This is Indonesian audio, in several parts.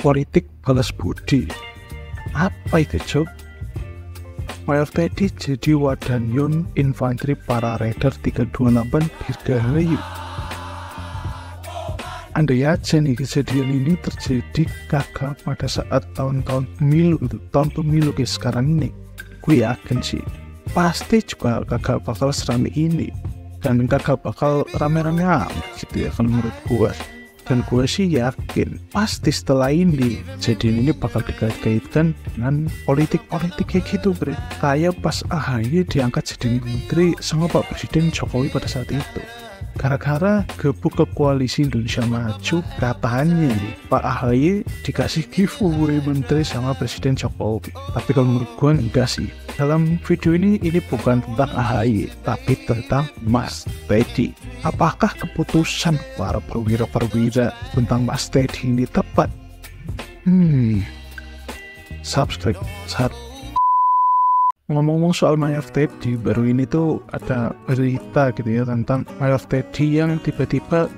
politik balas budi. Apa itu, Cok? Mayor Teddy jadi Wadanyun Infanteri Para Raider 328 Dirgahayu. Andai aja nih kejadian ini terjadi kakak pada saat tahun-tahun pemilu kayak sekarang ini, gue yakin sih pasti juga kakak bakal serame ini dan kakak bakal rame-rame amat gitu ya kalau menurut gue. Dan gue sih yakin pasti setelah ini kejadian ini bakal dikait-kaitkan dengan politik-politik kayak gitu, bre. Kayak pas AHY diangkat jadi menteri sama Pak Presiden Jokowi pada saat itu. Gara-gara gebuk ke koalisi Indonesia Maju, katanya Pak AHY dikasih giveaway menteri sama Presiden Jokowi. Tapi kalau menurut gue enggak sih. Dalam video ini bukan tentang AHY, tapi tentang Mas Teddy. Apakah keputusan para perwira-perwira tentang Mas Teddy ini tepat? Subscribe saat ngomong-ngomong soal Mayor Teddy, baru ini tuh ada berita gitu ya tentang Mayor Teddy yang tiba-tiba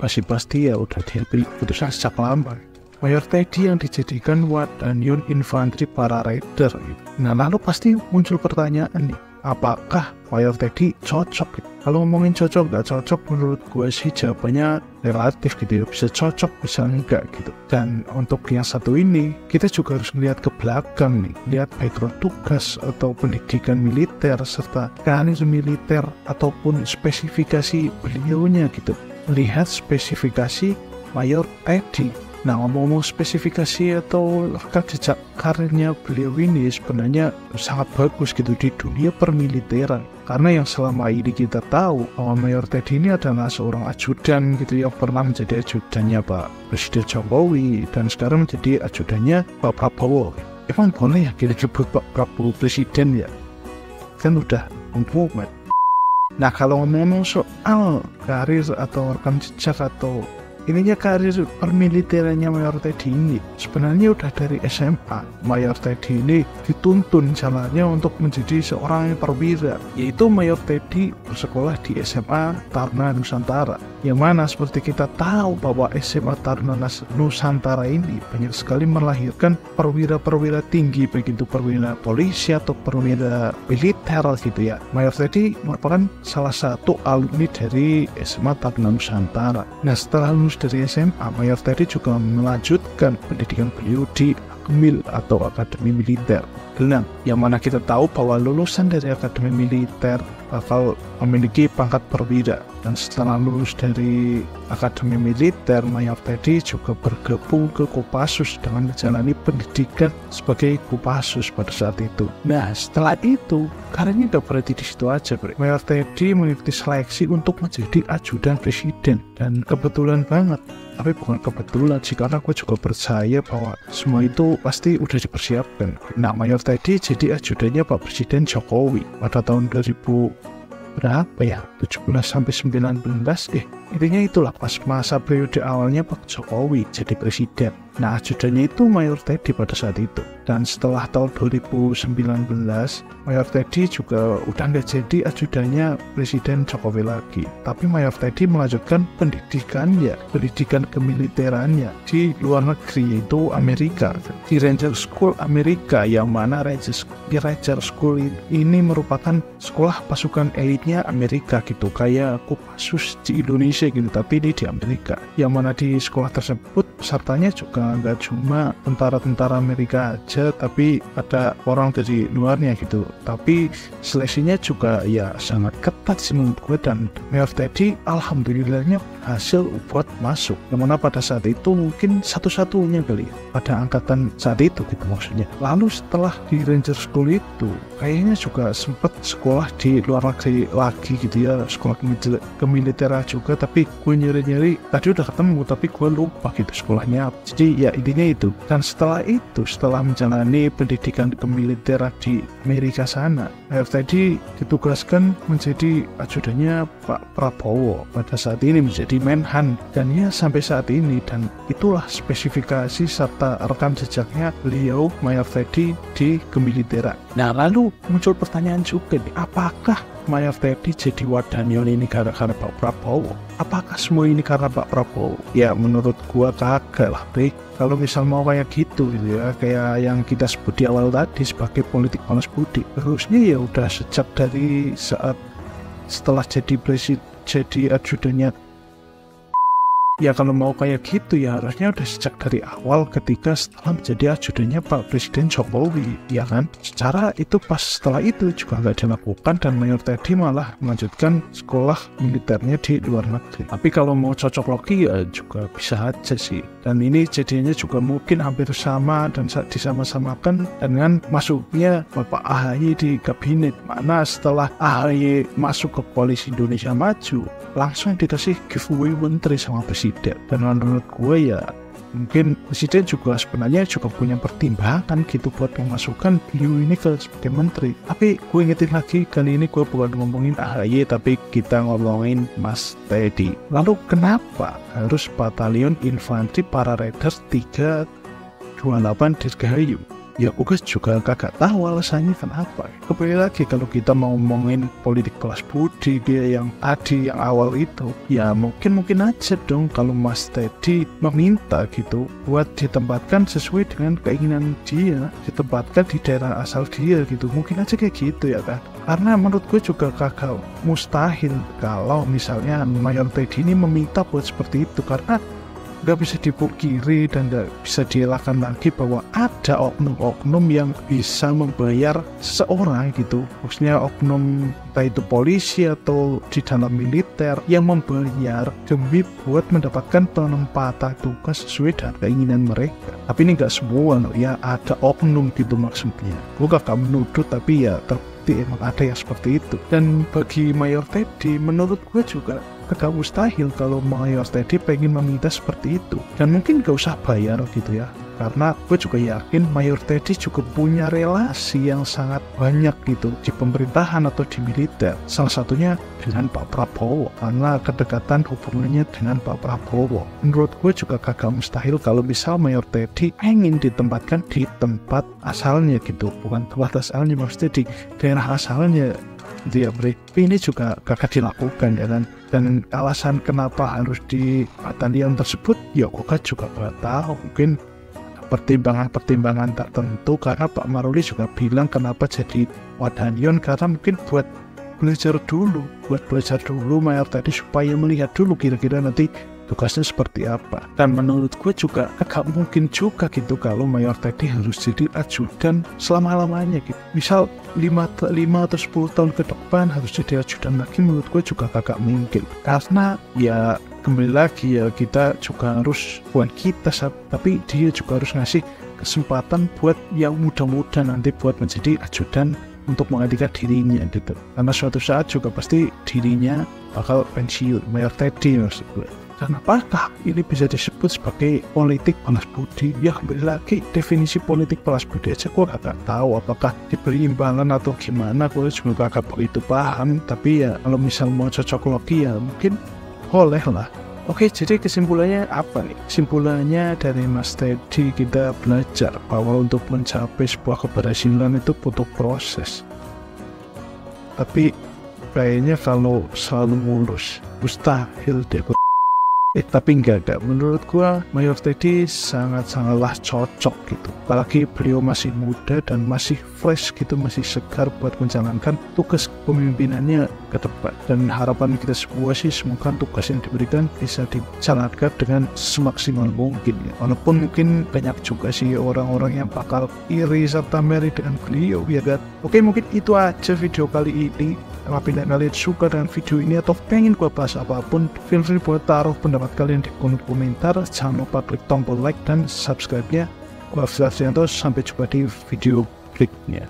pasti ya udah diambil keputusan sejak lama. Mayor Teddy yang dijadikan Wadanyun Infanteri Para Raider. Nah, lalu pasti muncul pertanyaan nih, apakah Mayor Teddy cocok? Kalau ngomongin cocok gak cocok, menurut gue sih jawabannya relatif gitu ya, bisa cocok bisa enggak gitu. Dan untuk yang satu ini kita juga harus melihat ke belakang nih, lihat background tugas atau pendidikan militer serta karir militer ataupun spesifikasi beliaunya gitu. Lihat spesifikasi Mayor Teddy. Nah, ngomong-ngomong spesifikasi atau rekam jejak karirnya beliau ini sebenarnya sangat bagus gitu di dunia permiliteran. Karena yang selama ini kita tahu bahwa Mayor Teddy ini adalah seorang ajudan gitu yang pernah menjadi ajudannya Pak Presiden Jokowi dan sekarang menjadi ajudannya Pak Prabowo. Emang boleh ya kita sebut Pak Prabowo Presiden ya? Kan udah umum. Nah, kalau ngomong soal karir atau rekam jejak atau ininya karir permiliterannya Mayor Teddy ini sebenarnya udah dari SMA. Mayor Teddy ini dituntun jalannya untuk menjadi seorang perwira, yaitu Mayor Teddy bersekolah di SMA Taruna Nusantara, yang mana seperti kita tahu bahwa SMA Taruna Nusantara ini banyak sekali melahirkan perwira-perwira tinggi, baik itu perwira polisi atau perwira militer gitu ya. Mayor Teddy merupakan salah satu alumni dari SMA Taruna Nusantara. Nah, setelah lulus dari SMA, Mayor Teddy juga melanjutkan pendidikan beliau di Akmil atau Akademi Militer. Nah, yang mana kita tahu bahwa lulusan dari Akademi Militer bakal memiliki pangkat perwira. Dan setelah lulus dari Akademi Militer, Mayor Teddy juga bergabung ke Kopassus dengan menjalani pendidikan sebagai Kopassus pada saat itu. Nah, setelah itu karirnya udah berhenti di situ aja, bre. Mayor Teddy mengikuti seleksi untuk menjadi ajudan presiden, dan kebetulan banget, tapi bukan kebetulan sih, karena gue juga percaya bahwa semua itu pasti udah dipersiapkan. Nah, Mayor Teddy jadi ajudannya Pak Presiden Jokowi pada tahun 2000 berapa ya, 17 sampai 19, intinya itulah pas masa periode awalnya Pak Jokowi jadi presiden. Nah, ajudannya itu Mayor Teddy pada saat itu. Dan setelah tahun 2019, Mayor Teddy juga udah nggak jadi ajudannya Presiden Jokowi lagi. Tapi Mayor Teddy melanjutkan pendidikan kemiliterannya di luar negeri, yaitu Amerika, di Ranger School Amerika, yang mana Ranger School ini merupakan sekolah pasukan elitnya Amerika gitu, kayak Kopassus di Indonesia gitu, tapi ini di Amerika. Yang mana di sekolah tersebut pesertanya juga nggak cuma tentara-tentara Amerika aja, tapi ada orang dari luarnya gitu. Tapi seleksinya juga ya sangat ketat sih menurut gue, dan Mayor Teddy alhamdulillahnya hasil buat masuk, yang mana pada saat itu mungkin satu-satunya kali ya pada angkatan saat itu gitu maksudnya. Lalu setelah di Ranger School itu kayaknya juga sempat sekolah di luar negeri lagi gitu ya, sekolah kemiliteran juga, tapi gue nyari-nyari tadi udah ketemu tapi gue lupa gitu sekolahnya. Jadi ya intinya itu. Dan setelah itu, setelah menjalani pendidikan kemiliteran di Amerika sana, Mayor Teddy ditugaskan menjadi ajudannya Pak Prabowo, pada saat ini menjadi jadi Menhan, dan ya sampai saat ini, dan itulah spesifikasi serta rekam jejaknya beliau Mayor Teddy di kemiliteran. Nah, lalu muncul pertanyaan juga nih, apakah Mayor Teddy jadi Wadanion ini gara-gara Pak Prabowo? Apakah semua ini karena Pak Prabowo? Ya menurut gua kagak lah, Bre. Kalau misal mau kayak gitu ya, kayak yang kita sebut di awal tadi sebagai politik panas budi, harusnya ya udah sejak dari saat setelah jadi presiden, jadi ajudannya. Ya kalau mau kayak gitu ya harusnya udah sejak dari awal ketika setelah menjadi ajudannya Pak Presiden Jokowi, ya kan? Secara itu pas setelah itu juga nggak dilakukan, dan Mayor Teddy malah melanjutkan sekolah militernya di luar negeri. Tapi kalau mau cocok logi ya juga bisa aja sih. Dan ini jadinya juga mungkin hampir sama dan disama-samakan dengan masuknya Bapak AHY di kabinet, mana setelah AHY masuk ke Koalisi Indonesia Maju langsung dikasih giveaway menteri sama presiden. Dan menurut gue ya mungkin presiden juga sebenarnya juga punya pertimbangan gitu buat memasukkan beliau ini ke sebagai menteri. Tapi gue ingetin lagi, kali ini gue bukan ngomongin AHY tapi kita ngomongin Mas Teddy. Lalu kenapa harus Batalion Infanteri Para Raiders 328 Dirgahayu? Ya gue juga kagak tahu alasannya kenapa. Kembali lagi kalau kita mau ngomongin politik balas budi dia yang tadi yang awal itu, ya mungkin aja dong kalau Mas Teddy meminta gitu buat ditempatkan sesuai dengan keinginan dia, ditempatkan di daerah asal dia gitu, mungkin aja kayak gitu ya kan. Karena menurut gue juga kagak mustahil kalau misalnya Mayor Teddy ini meminta buat seperti itu, karena nggak bisa dipungkiri dan nggak bisa dielakkan lagi bahwa ada oknum-oknum yang bisa membayar seseorang gitu, maksudnya oknum entah itu polisi atau di dalam militer yang membayar demi buat mendapatkan penempatan tugas sesuai dengan keinginan mereka. Tapi ini nggak semua loh ya, ada oknum gitu maksudnya. Gue gak menuduh tapi ya terbukti emang ada yang seperti itu. Dan bagi Mayor Teddy menurut gue juga agak mustahil kalau Mayor Teddy pengen meminta seperti itu, dan mungkin gak usah bayar gitu ya, karena gue juga yakin Mayor Teddy juga punya relasi yang sangat banyak gitu di pemerintahan atau di militer, salah satunya dengan Pak Prabowo, karena kedekatan hubungannya dengan Pak Prabowo. Menurut gue juga kagak mustahil kalau misal Mayor Teddy ingin ditempatkan di tempat asalnya gitu, bukan tempat asalnya, maksudnya di daerah asalnya dia beri. Tapi ini juga gak dilakukan ya kan. Dan alasan kenapa harus di batalion tersebut ya gue juga gak tahu, mungkin pertimbangan-pertimbangan tertentu, karena Pak Maruli juga bilang kenapa jadi Wadanion, karena mungkin buat belajar dulu Mayor Teddy supaya melihat dulu kira-kira nanti tugasnya seperti apa. Dan menurut gue juga agak mungkin juga gitu kalau Mayor Teddy harus jadi ajudan selama-lamanya gitu. Misal 5 atau 10 tahun ke depan harus jadi ajudan lagi, menurut gue juga agak mungkin. Karena ya kembali lagi ya, kita juga harus, bukan kita tapi dia juga harus ngasih kesempatan buat yang muda-muda nanti buat menjadi ajudan untuk menggantikan dirinya gitu. Karena suatu saat juga pasti dirinya bakal pensiun, Mayor Teddy maksud gue. Dan apakah ini bisa disebut sebagai politik balas budi? Ya kembali lagi, definisi politik balas budi aja gue gak tahu apakah diberi imbalan atau gimana, gue juga gak begitu paham. Tapi ya kalau misal mau cocok logi ya mungkin boleh lah. Oke, jadi kesimpulannya apa nih? Kesimpulannya dari Mas Teddy kita belajar bahwa untuk mencapai sebuah keberhasilan itu butuh proses. Tapi kayaknya kalau selalu mulus mustahil deh. Tapi enggak, menurut gua Mayor Teddy sangat-sangatlah cocok gitu, apalagi beliau masih muda dan masih fresh gitu, masih segar buat menjalankan tugas pemimpinannya ke depan. Dan harapan kita semua sih semoga tugas yang diberikan bisa dijalankan dengan semaksimal mungkin ya. Walaupun mungkin banyak juga sih orang-orang yang bakal iri serta meri dengan beliau ya kan. Oke, mungkin itu aja video kali ini. Apabila kalian suka dengan video ini atau pengen gue bahas apapun, feel free buat taruh pendapat kalian di kolom komentar. Jangan lupa klik tombol like dan subscribe-nya. Gue Afzal Sianto, sampai jumpa di video berikutnya.